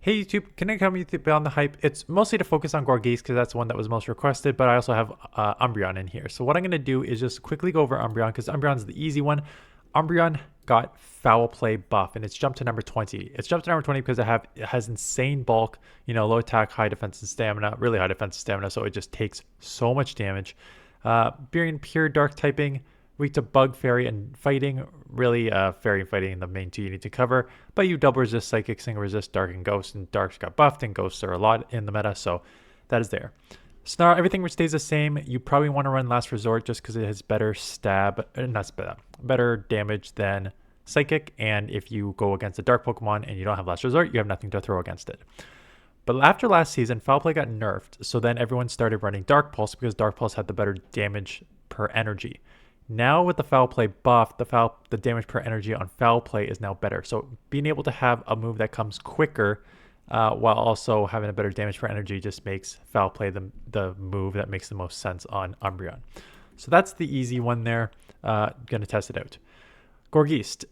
Hey YouTube, can I come with you beyond the hype? It's mostly to focus on Gourgeist because that's the one that was most requested, but I also have Umbreon in here. So what I'm going to do is just quickly go over Umbreon because Umbreon's the easy one. Umbreon got foul play buff and it's jumped to number 20. It's jumped to number 20 because it has insane bulk, low attack, high defense and stamina, really high defense and stamina, so it just takes so much damage. Being pure dark typing, weak to bug, fairy, and fighting. Really, fairy and fighting the main two you need to cover. But you double resist psychic, single resist dark and ghost, and darks got buffed, and ghosts are a lot in the meta, so that is there. Snarl, everything which stays the same. You probably want to run Last Resort just because it has better better damage than psychic. And if you go against a dark Pokemon and you don't have Last Resort, you have nothing to throw against it. But after last season, Foul Play got nerfed, so then everyone started running Dark Pulse because Dark Pulse had the better damage per energy. Now with the Foul Play buff, the damage per energy on Foul Play is now better. So being able to have a move that comes quicker while also having a better damage per energy just makes Foul Play the move that makes the most sense on Umbreon. So that's the easy one there. Gonna test it out. Gourgeist.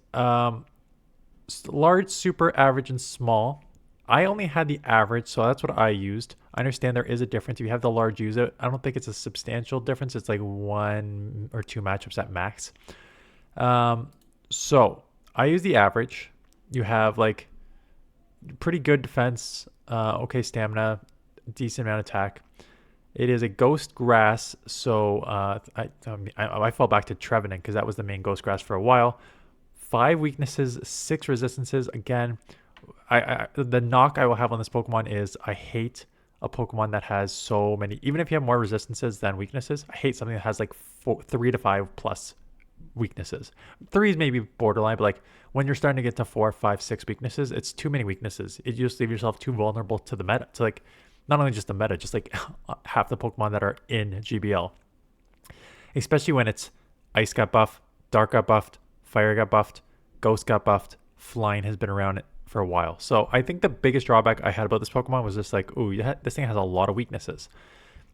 Large, super, average, and small. I only had the average, so that's what I used. I understand there is a difference. If you have the large, use it. I don't think it's a substantial difference. It's like 1 or 2 matchups at max. So I use the average. You have like pretty good defense, okay stamina, decent amount of attack. It is a ghost grass, so I fall back to Trevenant because that was the main ghost grass for a while. 5 weaknesses, 6 resistances. Again, the knock I will have on this Pokemon is I hate a Pokemon that has so many, even if you have more resistances than weaknesses, I hate something that has like 3 to 5 plus weaknesses. 3 is maybe borderline, but like when you're starting to get to 4, 5, 6 weaknesses, it's too many weaknesses. You just leave yourself too vulnerable to the meta, to like not only just the meta, just like half the Pokemon that are in GBL. Especially when it's Ice got buffed, Dark got buffed, Fire got buffed, Ghost got buffed, Flying has been around for a while. So I think the biggest drawback I had about this Pokemon was just like, ooh, this thing has a lot of weaknesses.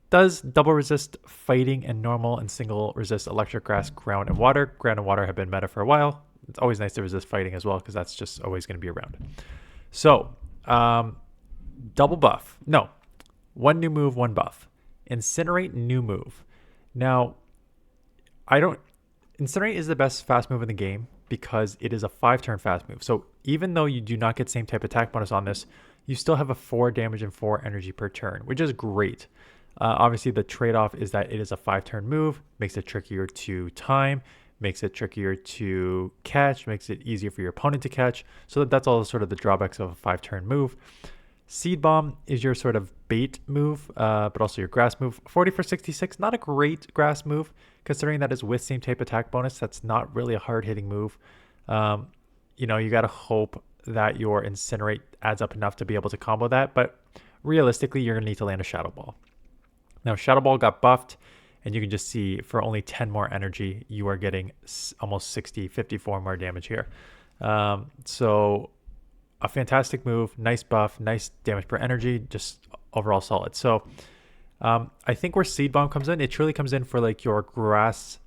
Does double resist fighting and normal and single resist electric, grass, ground, and water. Ground and water have been meta for a while. It's always nice to resist fighting as well because that's just always going to be around. So double buff. No, 1 new move, 1 buff. Incinerate, new move. Now, Incinerate is the best fast move in the game because it is a 5-turn fast move. So even though you do not get same type attack bonus on this, you still have a 4 damage and 4 energy per turn, which is great. Obviously, the trade-off is that it is a 5-turn move, makes it trickier to time, makes it trickier to catch, makes it easier for your opponent to catch. So that's all sort of the drawbacks of a 5-turn move. Seed Bomb is your sort of bait move, but also your grass move. 40 for 66, not a great grass move, considering that is with same type attack bonus. That's not really a hard-hitting move. You got to hope that your Incinerate adds up enough to be able to combo that, but realistically, you're going to need to land a Shadow Ball. Now, Shadow Ball got buffed, and you can just see for only 10 more energy, you are getting almost 60, 54 more damage here. So a fantastic move, nice buff, nice damage per energy, just overall solid. So I think where Seed Bomb comes in, it truly comes in for like your ground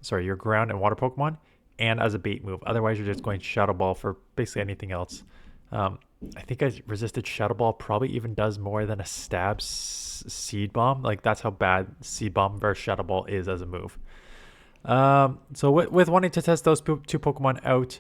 and water Pokemon and as a bait move. Otherwise, you're just going Shadow Ball for basically anything else. I think I resisted Shadow Ball probably even does more than a stab Seed Bomb. Like that's how bad Seed Bomb versus Shadow Ball is as a move. So with wanting to test those 2 Pokemon out,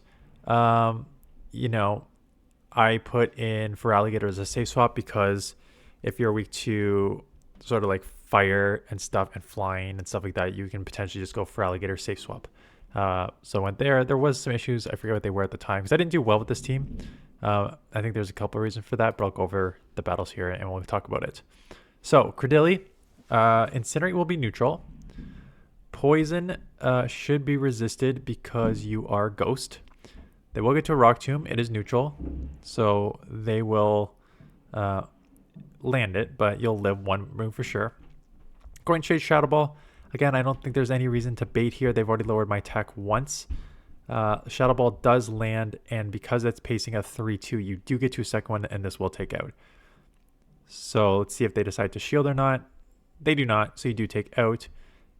I put in for Alligator as a safe swap because if you're weak to sort of like fire and stuff and flying and stuff like that, you can potentially just go for Alligator safe swap. So I went there. There was some issues. I forget what they were at the time because I didn't do well with this team. I think there's a couple of reasons for that, but I'll go over the battles here and we'll talk about it. So Credilli, Incinerate will be neutral. Poison should be resisted because you are Ghost. They will get to a Rock Tomb. It is neutral, so they will land it, but you'll live 1 move for sure. Going straight Shadow Ball. Again, I don't think there's any reason to bait here. They've already lowered my attack once. Shadow Ball does land, and because it's pacing at 3-2, you do get to a second one, and this will take out. So let's see if they decide to shield or not. They do not, so you do take out.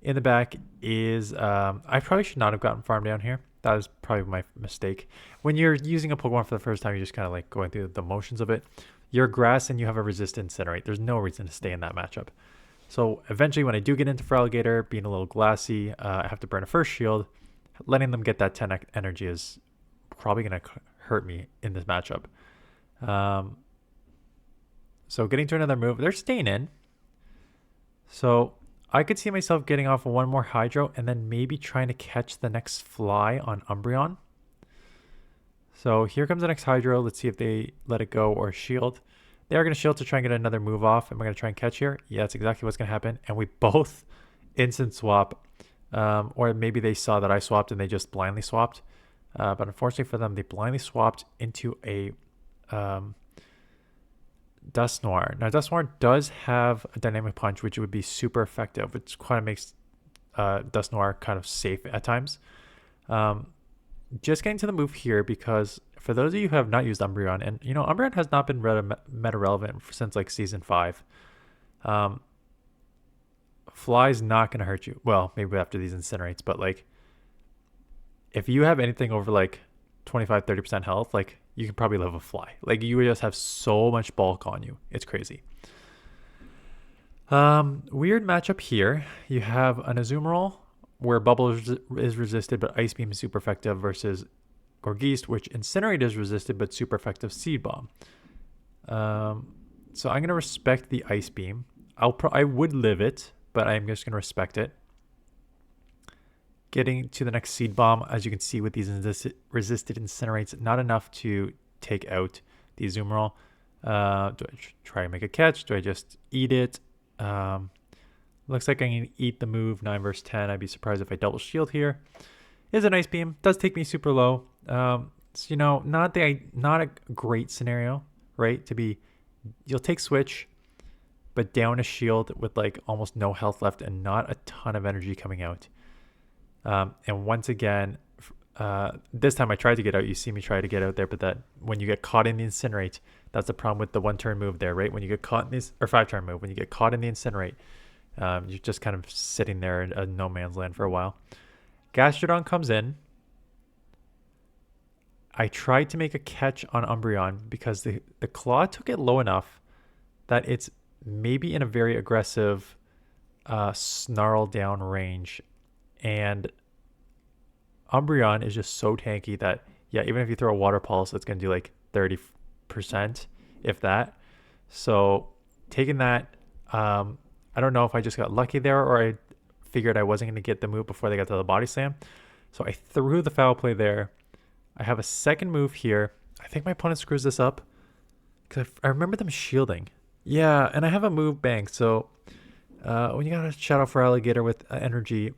In the back is, I probably should not have gotten Farm down here. That is probably my mistake. When you're using a Pokemon for the first time, you're just kind of like going through the motions of it. You're grass and you have a resistant Incinerate. There's no reason to stay in that matchup. So eventually when I do get into Feraligatr, being a little glassy, I have to burn a first shield. Letting them get that 10 energy is probably going to hurt me in this matchup. So getting to another move, they're staying in. So I could see myself getting off one more Hydro and then maybe trying to catch the next fly on Umbreon. So here comes the next Hydro. Let's see if they let it go or shield. They are going to shield to try and get another move off. Am I going to try and catch here? Yeah, that's exactly what's going to happen. And we both instant swap. Or maybe they saw that I swapped and they just blindly swapped. But unfortunately for them, they blindly swapped into a Dusknoir. Now, Dusknoir does have a Dynamic Punch, which would be super effective, which kind of makes Dusknoir kind of safe at times. Just getting to the move here because for those of you who have not used Umbreon, and Umbreon has not been meta relevant since like season 5. Fly's not going to hurt you. Well, maybe after these Incinerates, but like if you have anything over like 25-30% health, like you can probably live a Fly. Like you would just have so much bulk on you. It's crazy. Weird matchup here. You have an Azumarill where Bubble is resisted, but Ice Beam is super effective versus Gourgeist, which Incinerate is resisted, but super effective Seed Bomb. So I'm going to respect the Ice Beam. I would live it, but I'm just going to respect it. Getting to the next Seed Bomb, as you can see with these resisted Incinerates, not enough to take out the Azumarill. Do I try and make a catch? Do I just eat it? Looks like I'm going to eat the move 9 versus 10. I'd be surprised if I double shield here. Is an Ice Beam. Does take me super low. So, not a great scenario, right? You'll take Switch, but down a shield with like almost no health left and not a ton of energy coming out. And once again, this time I tried to get out. You see me try to get out there, but that when you get caught in the Incinerate, that's the problem with the 1-turn move there, right? When you get caught in this, or 5-turn move, when you get caught in the Incinerate, you're just kind of sitting there in no man's land for a while. Gastrodon comes in. I tried to make a catch on Umbreon because the Claw took it low enough that it's maybe in a very aggressive snarl down range. And Umbreon is just so tanky that, yeah, even if you throw a Water Pulse, it's going to do like 30%, if that. So taking that, I don't know if I just got lucky there or I figured I wasn't going to get the move before they got to the Body Slam. So I threw the foul play there. I have a second move here. I think my opponent screws this up because I remember them shielding. Yeah, and I have a move bank. So when you got a Shadow Feraligatr with energy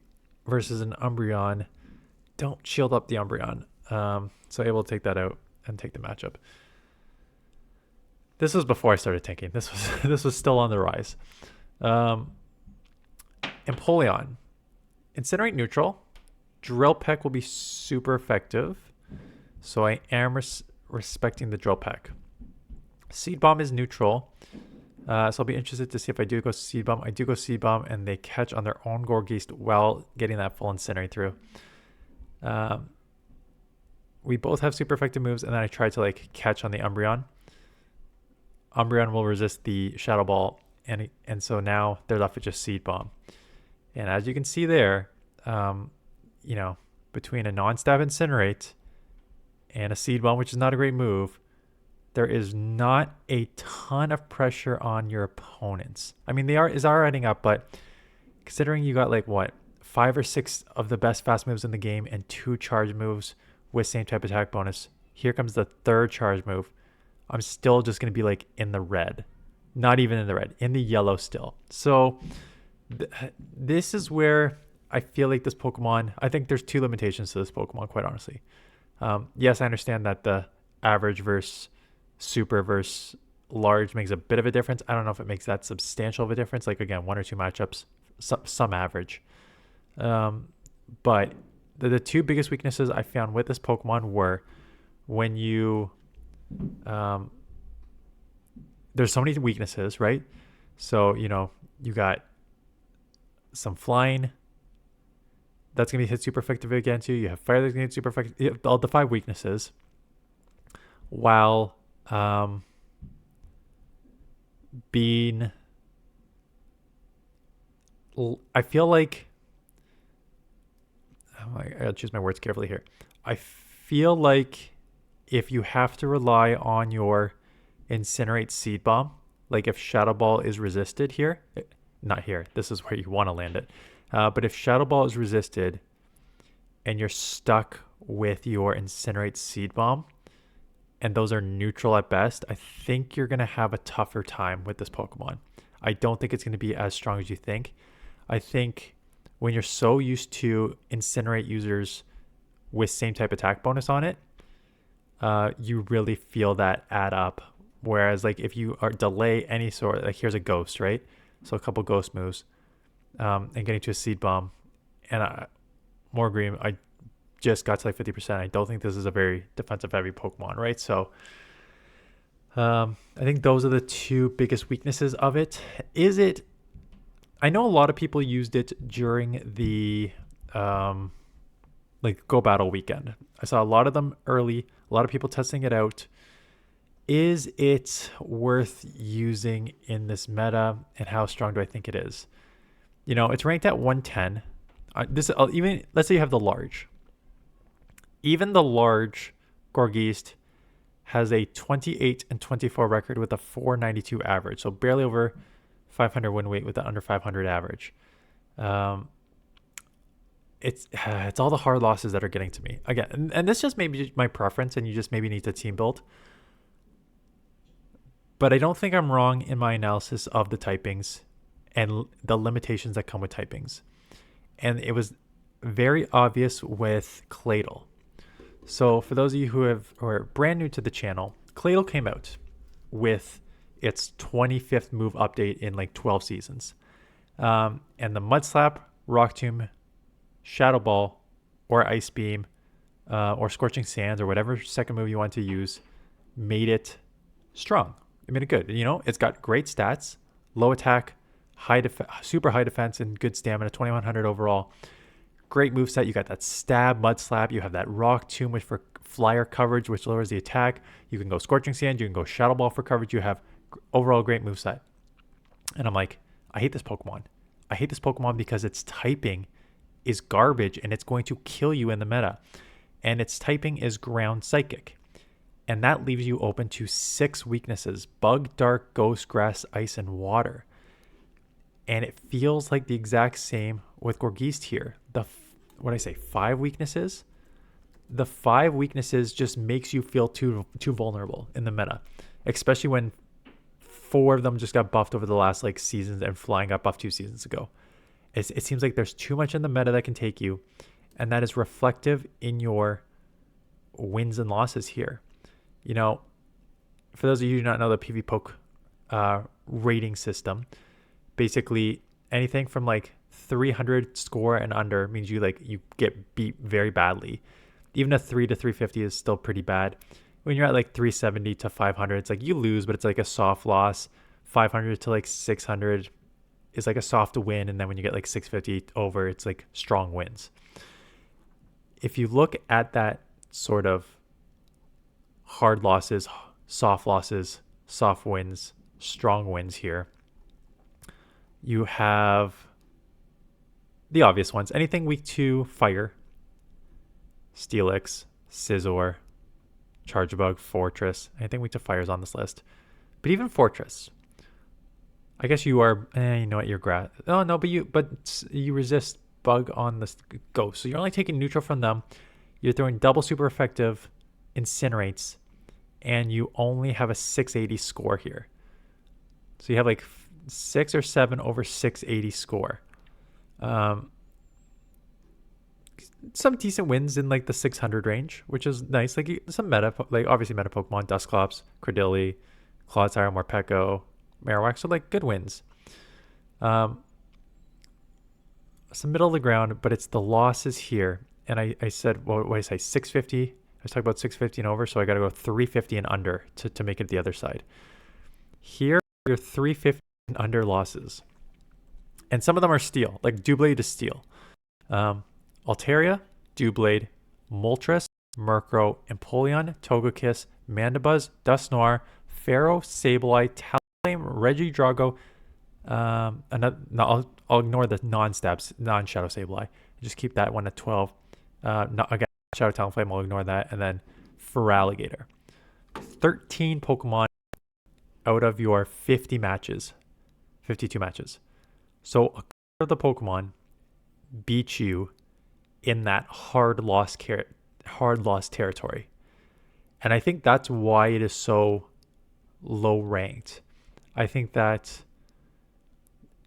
versus an Umbreon, don't shield up the Umbreon. So able to take that out and take the matchup. This was before I started tanking. This was still on the rise. Empoleon. Incinerate neutral. Drill Peck will be super effective. So I am respecting the Drill Peck. Seed Bomb is neutral. So I'll be interested to see if I do go Seed Bomb. I do go Seed Bomb and they catch on their own Gourgeist while getting that full Incinerate through. We both have super effective moves and then I try to like catch on the Umbreon. Umbreon will resist the Shadow Ball and so now they're left with just Seed Bomb. And as you can see there, between a non-stab Incinerate and a Seed Bomb, which is not a great move, there is not a ton of pressure on your opponents. I mean, they are adding up, but considering you got like what 5 or 6 of the best fast moves in the game and 2 charge moves with same type attack bonus, here comes the 3rd charge move. I'm still just going to be like in the red, not even in the red, in the yellow still. So this is where I feel like this Pokemon, I think there's 2 limitations to this Pokemon, quite honestly. Yes, I understand that the average versus super versus large makes a bit of a difference. I don't know if it makes that substantial of a difference. Like again, 1 or 2 matchups, some average. But the 2 biggest weaknesses I found with this Pokemon were when you, there's so many weaknesses, right? So, you got some flying. That's going to be hit super effective against you. You have fire that's going to hit super effective. You have all the 5 weaknesses. While been, I feel like, I gotta choose my words carefully here. I feel like if you have to rely on your Incinerate Seed Bomb, like if Shadow Ball is resisted here, not here, this is where you want to land it. But if Shadow Ball is resisted and you're stuck with your Incinerate Seed Bomb, and those are neutral at best, I think you're going to have a tougher time with this Pokemon. I don't think it's going to be as strong as you think. I think when you're so used to Incinerate users with same type attack bonus on it, you really feel that add up. Whereas like if you are delay any sort, like here's a Ghost, right? So a couple Ghost moves, and getting to a Seed Bomb, and more green. I just got to like 50%. I don't think this is a very defensive heavy Pokemon, right? So I think those are the two biggest weaknesses of it. Is it? I know a lot of people used it during the like Go Battle weekend. I saw a lot of them early, a lot of people testing it out. Is it worth using in this meta, and how strong do I think it is? You know, it's ranked at 110. Even let's say you have the large. Even the large Gourgeist has a 28 and 24 record with a 492 average, so barely over 500 win weight with an under 500 average. It's all the hard losses that are getting to me again, and this just maybe my preference, and you just maybe need to team build. But I don't think I'm wrong in my analysis of the typings and the limitations that come with typings. And it was very obvious with Claydol. So for those of you who are brand new to the channel, Claydol came out with its 25th move update in like 12 seasons. And the Mud Slap, Rock Tomb, Shadow Ball, or Ice Beam, or Scorching Sands, or whatever second move you want to use, made it strong. It made it good. You know, it's got great stats, low attack, super high defense, and good stamina, 2100 overall. Great moveset. You got that stab, Mud Slap. You have that Rock Tomb, which for flyer coverage, which lowers the attack. You can go Scorching Sand. You can go Shadow Ball for coverage. You have overall great moveset. And I'm like, I hate this Pokemon. I hate this Pokemon because its typing is garbage, and it's going to kill you in the meta. And its typing is Ground Psychic. And that leaves you open to 6 weaknesses: Bug, Dark, Ghost, Grass, Ice, and Water. And it feels like the exact same with Gourgeist here. What did I say, 5 weaknesses? The 5 weaknesses just makes you feel too vulnerable in the meta, especially when 4 of them just got buffed over the last like seasons, and Flying got buffed 2 seasons ago. It seems like there's too much in the meta that can take you, and that is reflective in your wins and losses here. You know, for those of you who do not know the PV Poke rating system, basically anything from like 300 score and under means you get beat very badly. Even a 3 to 350 is still pretty bad. When you're at like 370 to 500, it's like you lose, but it's like a soft loss. 500 to like 600 is like a soft win, and then when you get like 650 over, it's like strong wins. If you look at that sort of hard losses, soft wins, strong wins here, you have the obvious ones. Anything weak to Fire, Steelix, Scizor, Chargebug, Fortress. Anything weak to Fire is on this list. But even Fortress, I guess you are, you know what, you're grass. Oh no, but you resist Bug on the Ghost. So you're only taking neutral from them. You're throwing double super effective Incinerates, and you only have a 680 score here. So you have like 6 or 7 over 680 score. Some decent wins in like the 600 range, which is nice. Like some meta, like obviously meta Pokemon, Dusclops, Cradily, Clodsire, Morpeko, Marowak, so like good wins. Some middle of the ground, but it's the losses here. And I said, what did I say, 650? I was talking about 650 and over, so I got to go 350 and under to make it the other side. Here, your 350 and under losses. And some of them are steel, like Doublade is steel. Altaria, Doublade, Moltres, Murkrow, Empoleon, Togekiss, Mandibuzz, Dusknoir, Pharaoh, Sableye, Reggie Drago. Another, no, I'll ignore the non-steps, non-Shadow Sableye. Just keep that one at 12. Again, Shadow Talonflame, I'll ignore that. And then Feraligatr. 13 Pokemon out of your 50 matches. 52 matches. So a quarter of the Pokemon beat you in that hard loss territory. And I think that's why it is so low ranked. I think that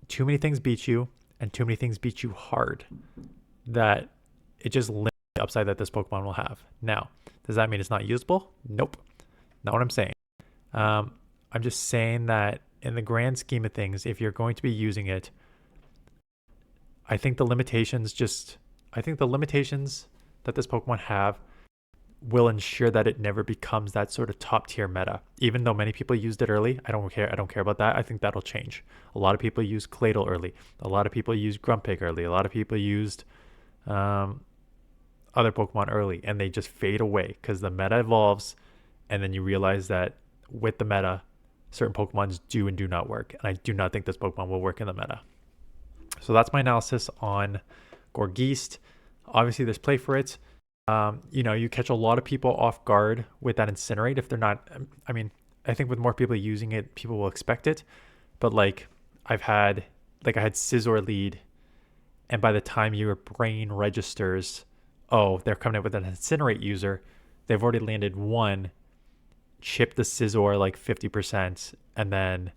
too many things beat you and too many things beat you hard, that it just limits the upside that this Pokemon will have. Now, does that mean it's not usable? Nope. Not what I'm saying. I'm just saying that in the grand scheme of things, if you're going to be using it, I think the limitations that this Pokemon have will ensure that it never becomes that sort of top tier meta. Even though many people used it early, I don't care about that. I think that'll change. A lot of people use Claydol early. A lot of people use Grumpig early. A lot of people used other Pokemon early, and they just fade away because the meta evolves, and then you realize that with the meta, certain Pokemons do and do not work. And I do not think this Pokemon will work in the meta. So that's my analysis on Gourgeist. Obviously, there's play for it. You catch a lot of people off guard with that Incinerate if they're not. I mean, I think with more people using it, people will expect it. But I had Scizor lead, and by the time your brain registers, oh, they're coming in with an Incinerate user, they've already landed one, chip the Scizor 50%, and then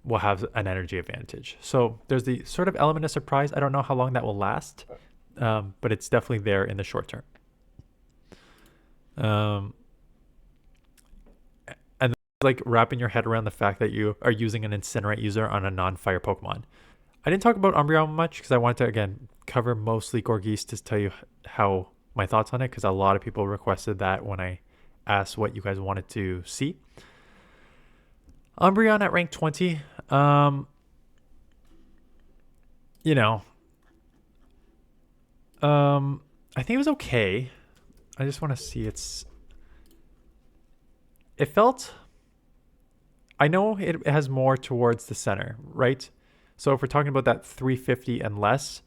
will have an energy advantage. So there's the sort of element of surprise. I don't know how long that will last. But it's definitely there in the short term. And wrapping your head around the fact that you are using an Incinerate user on a non-fire Pokemon. I didn't talk about Umbreon much because I wanted to, again, cover mostly Gourgeist to tell you how my thoughts on it, because a lot of people requested that when I asked what you guys wanted to see. Umbreon at rank 20. I think it was okay. I just want to see it felt, I know it has more towards the center, right? So if we're talking about that 350 and less,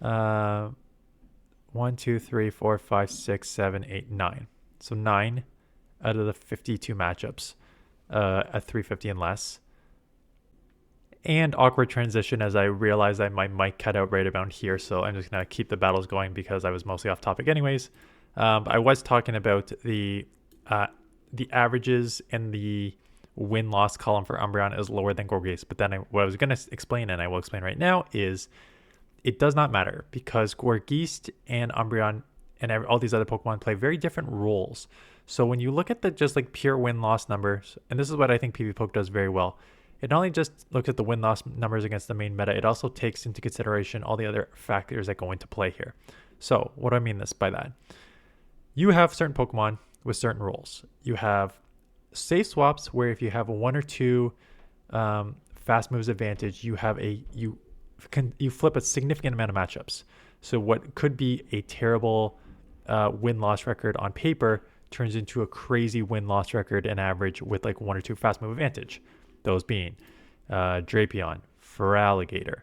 1, 2, 3, 4, 5, 6, 7, 8, 9. So 9 out of the 52 matchups at 350 and less. And awkward transition as I realized my mic cut out right around here, so I'm just going to keep the battles going because I was mostly off topic anyways. But I was talking about the averages and the win-loss column for Umbreon is lower than Gourgeist. But then what I was going to explain, and I will explain right now, is it does not matter because Gourgeist and Umbreon and all these other Pokemon play very different roles. So when you look at the just pure win-loss numbers, and this is what I think PvPoke does very well, it not only just looks at the win-loss numbers against the main meta, it also takes into consideration all the other factors that go into play here. So what do I mean by that? You have certain Pokemon with certain roles. You have safe swaps where if you have a 1 or 2 fast moves advantage, you flip a significant amount of matchups. So what could be a terrible win-loss record on paper turns into a crazy win-loss record in average with 1 or 2 fast move advantage. Those being Drapion, Feraligatr,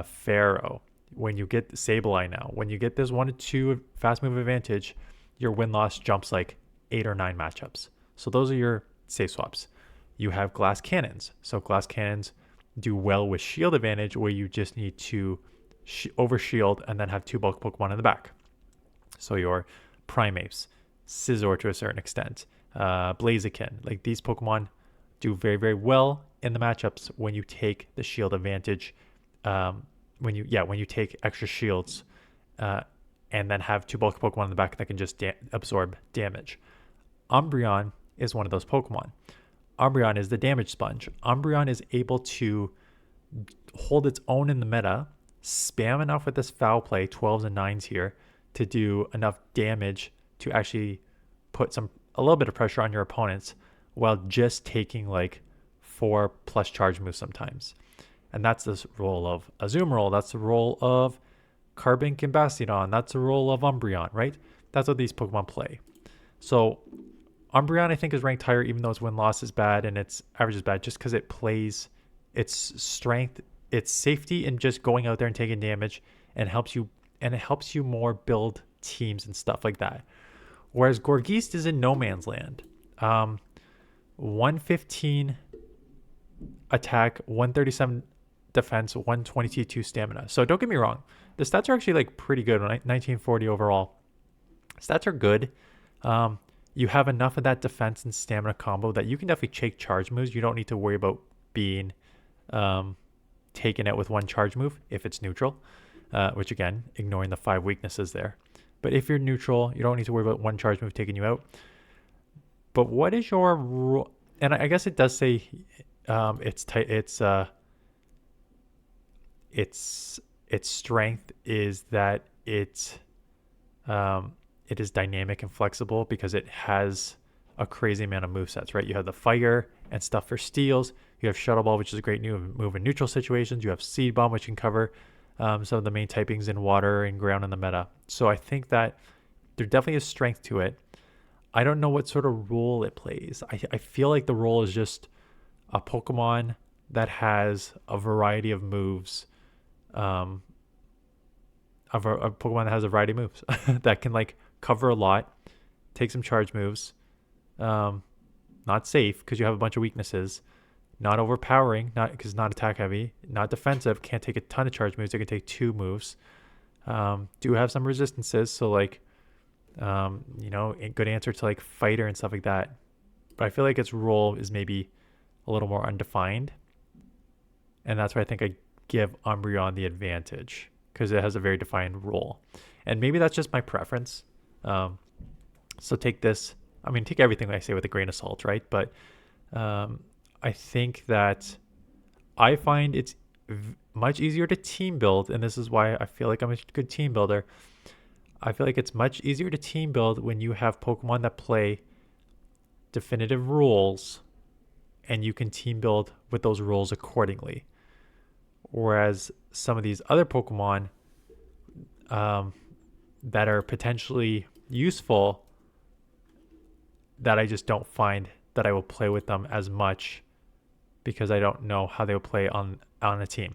Pharaoh. When you get Sableye now, when you get this 1 or 2 fast move advantage, your win-loss jumps 8 or 9 matchups. So those are your safe swaps. You have Glass Cannons. So Glass Cannons do well with shield advantage where you just need to over-shield and then have 2 bulk Pokemon in the back. So your Primeapes, Scizor to a certain extent, Blaziken. These Pokemon do very, very well in the matchups when you take the shield advantage, when you take extra shields and then have 2 bulk Pokemon in the back that can just absorb damage. Umbreon is one of those Pokemon. Umbreon is the damage sponge. Umbreon is able to hold its own in the meta, spam enough with this foul play, 12s and 9s here, to do enough damage to actually put a little bit of pressure on your opponents while just taking 4+ charge moves sometimes. And that's the role of Azumarill. That's the role of Carbink and Bastiodon. That's the role of Umbreon, right? That's what these Pokemon play. So Umbreon, I think, is ranked higher, even though its win-loss is bad and its average is bad, just because it plays its strength, its safety, and just going out there and taking damage, and it helps you more build teams and stuff like that. Whereas Gourgeist is in no man's land. 115 attack, 137 defense, 122 stamina. So don't get me wrong, the stats are actually like pretty good. 1940 overall. Stats are good. You have enough of that defense and stamina combo that you can definitely take charge moves. You don't need to worry about being taken out with one charge move if it's neutral, which again, ignoring the 5 weaknesses there. But if you're neutral, you don't need to worry about one charge move taking you out. But what is your rule? And I guess it does say its strength is that it is dynamic and flexible because it has a crazy amount of movesets, right? You have the fire and stuff for steals. You have shuttle ball, which is a great new move in neutral situations. You have seed bomb, which can cover some of the main typings in water and ground in the meta. So I think that there definitely is strength to it. I don't know what sort of role it plays. I feel like the role is just a Pokemon that has a variety of moves. A Pokemon that has a variety of moves that can like cover a lot, take some charge moves. Not safe because you have a bunch of weaknesses. Not overpowering, not because it's not attack heavy. Not defensive, can't take a ton of charge moves. It can take 2 moves. Do have some resistances, so like, a good answer to like fighter and stuff like that. But I feel like its role is maybe a little more undefined, and that's why I think I give Umbreon the advantage because it has a very defined role. And maybe that's just my preference. So take this. I mean, take everything I say with a grain of salt, right? But I think that I find it's much easier to team build, and this is why I feel like I'm a good team builder. I feel like it's much easier to team build when you have Pokemon that play definitive rules, and you can team build with those rules accordingly. Whereas some of these other Pokemon that are potentially useful, that I just don't find that I will play with them as much because I don't know how they will play on a team.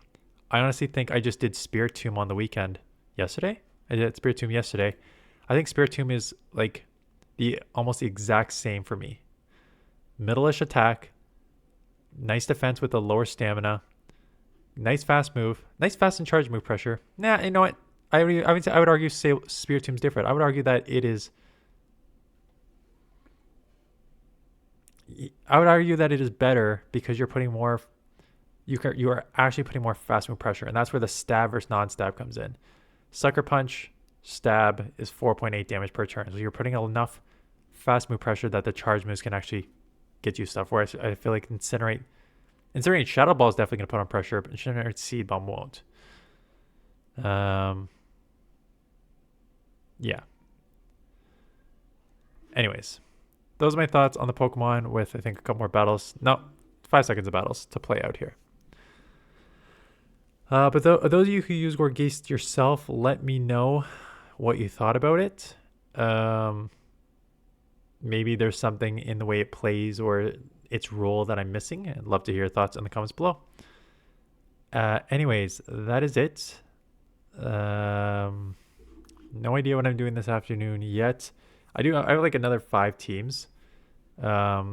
I honestly think I just did Spiritomb on the weekend yesterday. I did Spiritomb yesterday. I think Spiritomb is like almost the exact same for me. Middle-ish attack, nice defense with a lower stamina, nice fast move, nice fast and charge move pressure. Nah, you know what? I would argue Spiritomb's different. I would argue that it is. I would argue that it is better because you're putting more. You are actually putting more fast move pressure, and that's where the stab versus non-stab comes in. Sucker Punch stab is 4.8 damage per turn, so you're putting enough fast move pressure that the charge moves can actually get you stuff. Whereas I feel like Incinerate Shadow Ball is definitely going to put on pressure, but Incinerate Seed Bomb won't. Yeah. Anyways, those are my thoughts on the Pokemon with, I think, a couple more battles. No, 5 seconds of battles to play out here. But those of you who use Gourgeist yourself, let me know what you thought about it. Maybe there's something in the way it plays or its role that I'm missing. I'd love to hear your thoughts in the comments below. Anyways, that is it. No idea what I'm doing this afternoon yet. I have like another 5 teams. I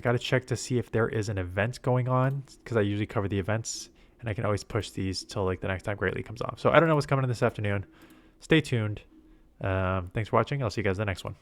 got to check to see if there is an event going on because I usually cover the events. And I can always push these till like the next time Great League comes off. So I don't know what's coming in this afternoon. Stay tuned. Thanks for watching. I'll see you guys in the next one.